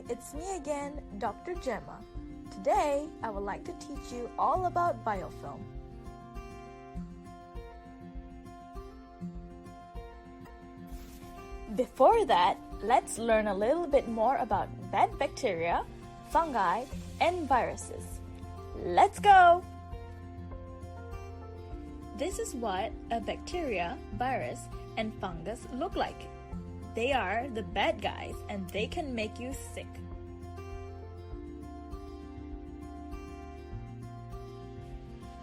it's me again, Dr. Gemma. Today, I would like to teach you all about biofilm. Before that, let's learn a little bit more about bad bacteria, fungi, and viruses. Let's go! This is what a bacteria, virus, and fungus look like. They are the bad guys and they can make you sick.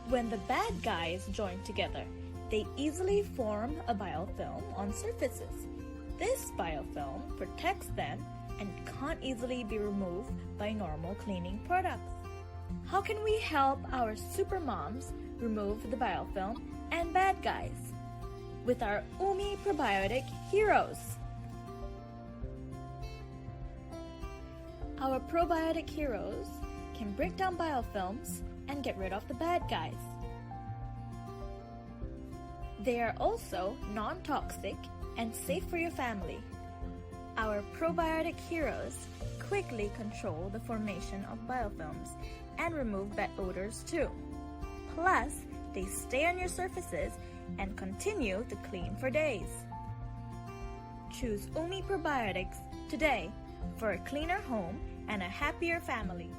When the bad guys join together, they easily form a biofilm on surfaces. This biofilm protects them and can't easily be removed by normal cleaning products. How can we help our super moms remove the biofilm and bad guys? With our Umi Probiotic Heroes. Our Probiotic Heroes can break down biofilms and get rid of the bad guys. They are also non-toxic and safe for your family. Our Probiotic Heroes quickly control the formation of biofilms and remove bad odors too. Plus, they stay on your surfaces and continue to clean for days. Choose Umi Probiotics today for a cleaner home and a happier family.